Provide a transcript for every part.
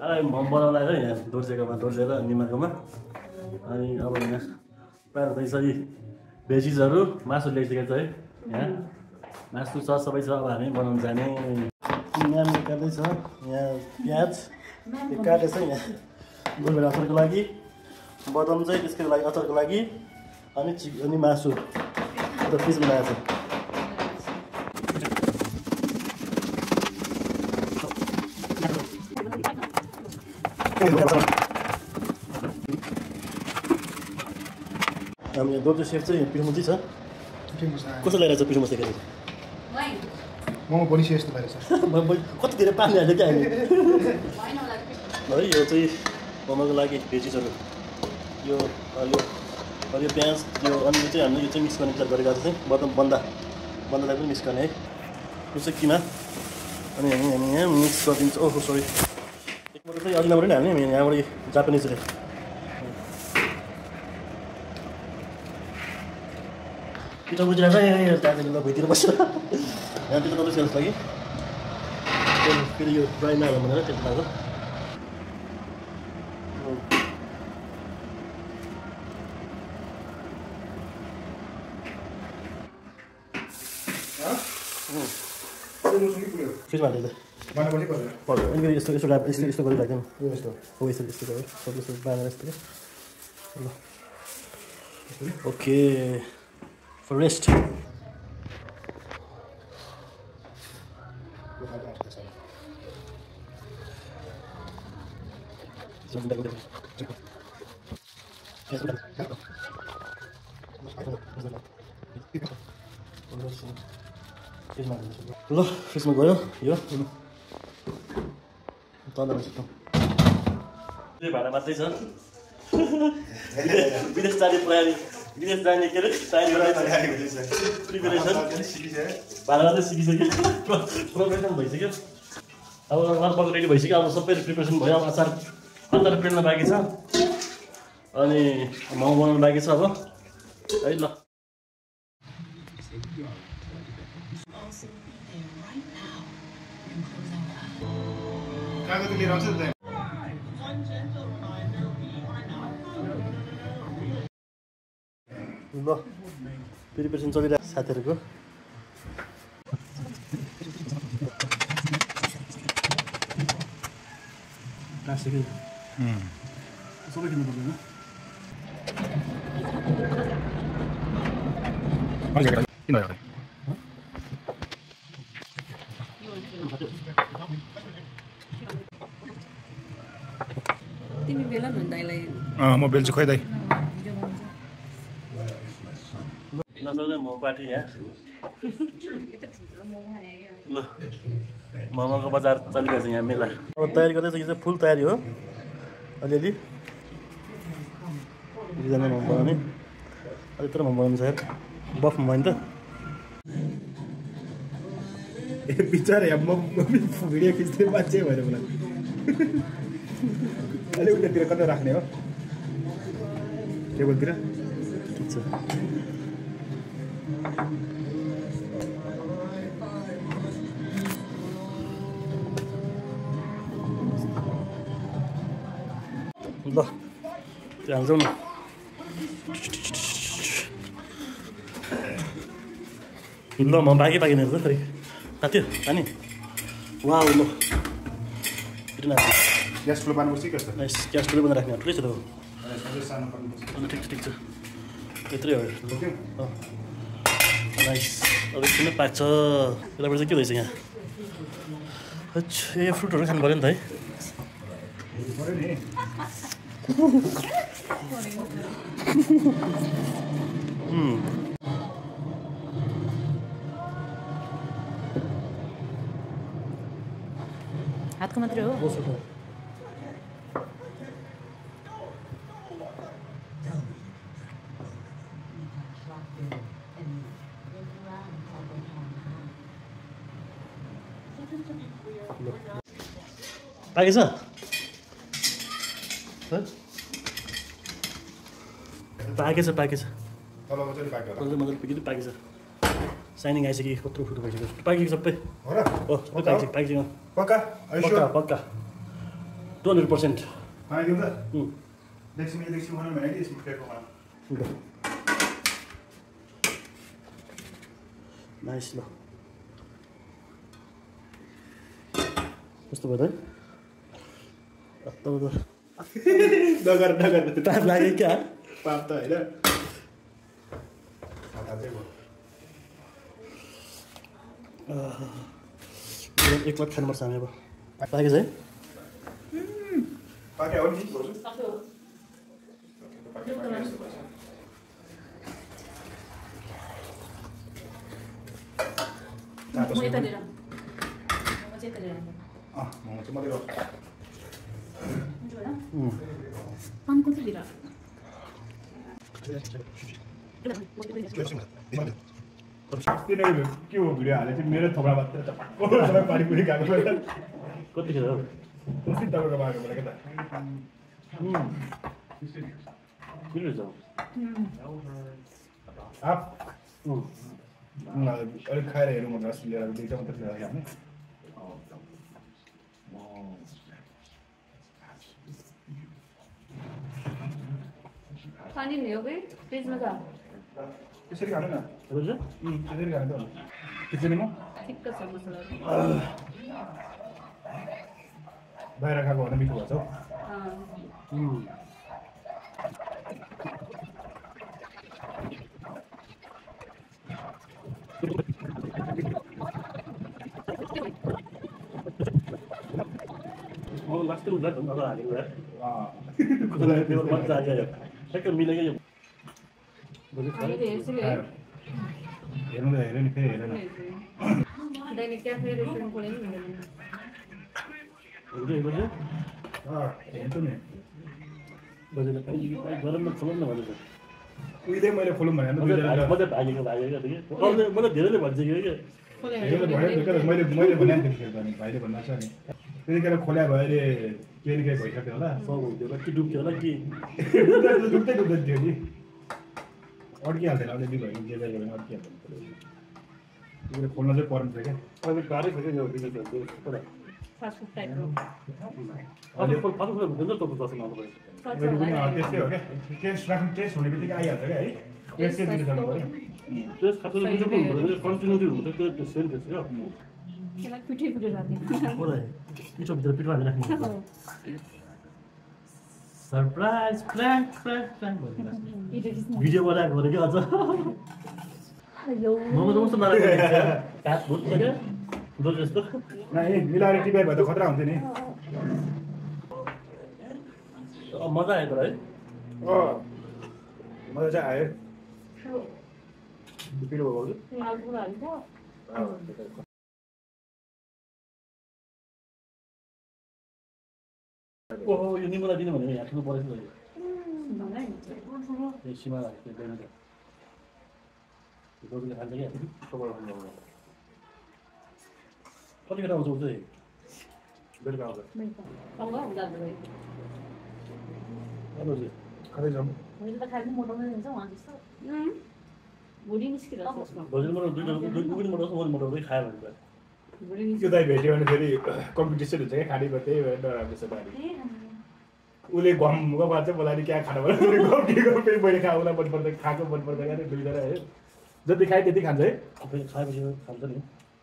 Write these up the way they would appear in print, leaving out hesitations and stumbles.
मोमो बनाउन आएको यहाँ दोर्जेर निमाकोमा अनि अब यहाँ प्रायः त यसरी भेजिजहरू मासु ल्याइसकेको छ है यहाँ मासु छ सबै छ अब हामी बनाउनु जाने यहाँ काट्दैछ यहाँ प्याज काटेछ यहाँ गोलभेडा अचारको लागि बदाम चाहिँ त्यसको लागि अचारको लागि अनि मासु त पिस बनाएको छ हाम्रो दोर्जे सेफ चाहिँ पिठोमुची छ कसो लगाइरहेको छ पिठोमुची खेल्नु मोमो पनि यस्तो भइरहेछ कति धेरै पानी हाल्यो क्या अहिले है यो चाहिँ मोमोको लागि भेजिसहरू यो प्याज यो अनि चाहिँ हामीले यो चाहिँ मिक्स गर्ने विचार गरेको चाहिँ बन्दालाई पनि मिक्स गर्ने है यो चाहिँ किमा अनि हामी यहाँ मिक्स गरिदिन्छ ओहो सरी एकपल्ट चाहिँ अजिनाबाट नि हाल्ने हामी यहाँबाट जापानिजले पिठो बुझिरहेको छ यहाँ दार्जिलिङ भुइँतिर बस्छ यहाँतिर तपाईँ सेल्स लागि फेरि यो ड्राई नहाल्नु भनेर त्यति लाग्यो फ्रिजमा हाल्दै पर्यो अनि यस्तो गरेर राख्दैन हो यस्तो गरेर सबै यस्तो बाँधेर यस्तो ल ओके for rest. ल फ्रिजमा गयो यो तल भाडा मात्रै छ विदेश जाने प्रयारी विदेश जाने के अरे प्रिपेरेसन भाडा मात्रै सिकिसक्यो प्रोग्रेसन भइसक्यो अब लगभग रेडी भइसक्यो अब सबै प्रिपेरेसन भयो अब अचार पेल्न बाँकी छ अनि मोमो बनाउनु बाँकी छ अब है ल ल प्रिपेरेसन चलिरहेको साथीहरूको प्लास्टिक सबै किन्नु पर्दैन तिमी बेला न दाइलाई म बेल्छु खोइ दाइ मोमो पार्टी यहाँ ल मोमोको बजार चलिरहेको छ यहाँ मेला अब तयारी गर्दैछ यो चाहिँ फुल तयारी हो अलिअलि एकजना मोमो बनाउने अलि तर मोमो बनाउनु छ यार बफ मोमो नि त ए बिचारा म भिडियो खिच्दै मान्छे भएर मलाई अलि उतातिर कता राख्ने हो टेबलतिर ठिक छ ल त्यो हाल्छौँ न ल म बाँकी नै त खै तात्यो पानी वा ल ग्यास ठुलो पार्नुपर्छ कि ग्यास ठुलो बनाएर राख्ने ठुलै छ त ठिक छ यत्रै हो नाइस अब एकछिन पाक्छ यसलाई चाहिँ के हुँदैछ यहाँ ए फ्रुटहरू खानु पऱ्यो नि त है हातको मात्रै हो पाकेछ पाकेछ मजाले पाकेछ साइनिङ आइसक्यो कत्रो फुटो भइसक्यो पाकेको सबै हो सबै पाकिसक्यो पक्का पक्का 200%. खाइदिउँ त देखिम बनाउनु भने कि यसमा प्लेटको बनाउँ नाइस ल कस्तो भयो त नगर टाइम लाग्यो क्या पाप त होइन एक प्लेट खानुपर्छ हामी अब पाकेको छ है पाके हो नि के हो भिडियो हाले चाहिँ मेरो थोपडा मात्र चपाक्को पानीपुरी खाएको कतिखेर हो तपाईँको बाटो के त किन रहेछ अलिक खाएर हेरौँ भनेर लिएर दुईवटा मात्रै लिएर खाने पानी ल्याऊ कि फ्रिजमा छ त्यसरी खानु न त्यसरी खानु त त्यसरी म ठिक्क छ मसला बाहिर खाएको भन्दा मिठो भएको छ लास्ट टाइम हालेको मजा आयो ठ्याक्क मिलेको यो हेर्नु त हेऱ्यो नि फेरि हेरेन दैनिक क्याफे रेस्टुरेन्ट खोले नि हेर्छु नि गरममा खोलौँ न भनेको उहिले मैले खोलौँ भने मजा भागेको मलाई धेरैले भन्छ कि मैले भने भाइले भन्नु छ नि त्यतिखेर खोल्या भयो अरे केही न केही भइसक्यो होला सब हुन्थ्यो कि डुब्थ्यो होला कि डुब्दै थियो नि अड्किहाल्थेन अलिअलि भयो के भयो भने अड्किहाल्थेन खोल्न चाहिँ पर्नु थियो क्या अहिले गाह्रै छ क्या यो बिजनेस फास्ट फुड टाइपको मैले पनि त्यस्तै हो क्या टेस्ट राख्नु टेस्ट हुने बित्तिकै आइहाल्छ क्या है टेस्ट चाहिँ दिनु सक्नु पऱ्यो टेस्ट खासै कन्टिन्युटी हुन्छ त्यो सेल त्यसको त्यसलाई पिठै राख्ने पिठोभित्र पिठो हालेर राख्ने सरप्राइज प्र्याङ्क भिडियो बनाएको भने क्या अझ मोमो त कस्तो नराम्रो काट भुट्छ क्या दोज जस्तो मिलाएर टिपाइ भए त खतरा हुन्थ्यो नि मजा आयो तर है मजा चाहिँ आयो पिरो भयो ओहो यो निमुला दिनु भने यहाँ ठुलो परेछ यो सीमा गोरुले खान्छ क्या कतिखेर आउँछ ऊ चाहिँ बेलुका आउँछ खाँदै जाउँ खायो भने त्यो दाइ भेट्यो भने फेरि कम्पिटिसन हुन्छ क्या खानेको त्यही भएर नराम्रो छ बारी उसले घम गफ चाहिँ बोलाएर क्या खानु पर्यो फेरि मैले खाएको उसलाई मन पर्दैन खाएको मन पर्दैन क्या दुईजना है जति खायो त्यति खान्छ है खाएपछि खान्छ नि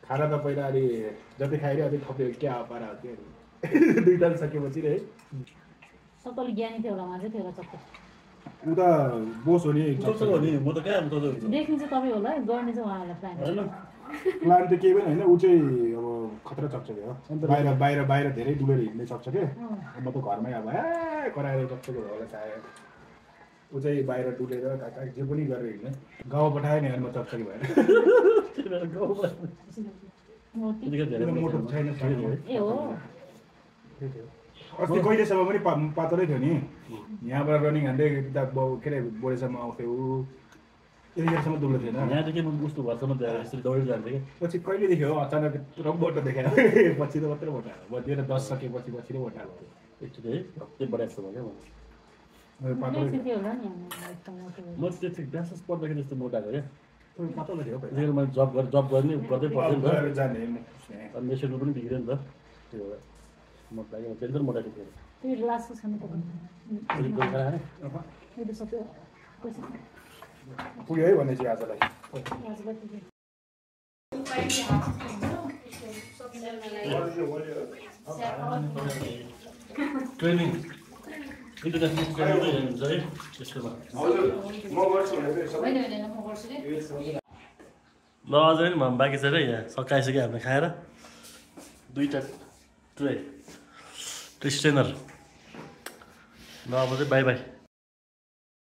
खाना त पहिला अलि जति खायो अलिक थप्यो क्या पारा हो त्यो दुई ताल सकेपछि है सबैले ज्ञानी थियो होला मान्छे थियो होला चक्क ऊ त बोस हो नि म त कहाँ देख्ने चाहिँ तपाईँ होला गर्ने चाहिँ उहाँहरूलाई प्लान प्लान त केही पनि होइन ऊ चाहिँ अब खतरा चकचके हो बाहिर धेरै डुलेर हिँड्ने चकचके म त घरमै अब कराएर चकचके भयो होला सायद ऊ चाहिँ बाहिर डुलेर काका जे पनि गरेर हिँड्ने गाउँ पठायो नि म चकचके भएर मोटो छैन अस्ति कहिलेसम्म पनि पातलै थियो नि यहाँबाट रनिङ हान्दै के अरे बोडेसम्म आउँथ्यो यतिखेरसम्म दुलो थिएन यहाँदेखि उसको घरसम्म यसरी दौडेर जान्थ्यो कि पछि कहिलेदेखि हो अचानक मोटो देखेर पछि त मात्रै मोटाएको भयो 10 सकेपछि पछि नै मोटाएको एकचोटि है हप्तै बढाएको छ क्या म त्यति ब्यासस पढ्दाखेरि त्यस्तो मोटाएको क्या पातलो थियो त्यसरी मैले जब गर्ने गर्दै पर्थ्यो नि त जाने अनि मेसेजमा पनि बिग्रियो नि त त्यो मोटा टेन्सन मोटा थियो त्यो लास्टको खानु पर्ने त्यो सबै पैसा पुग्यो है भनेपछि आजलाई आजलाई पुग्यो ट्रेनिङ इन्टरनेसनल ट्रेनिङ हुन्छ है त्यस्तोमा म गर्छु भने होइन म गर्छु नि ल अझै पनि बाँकी छ है यहाँ सकाइसक्यो हामीले खाएर 2टा ट्रे स्टेनर ल अब चाहिँ बाई बाई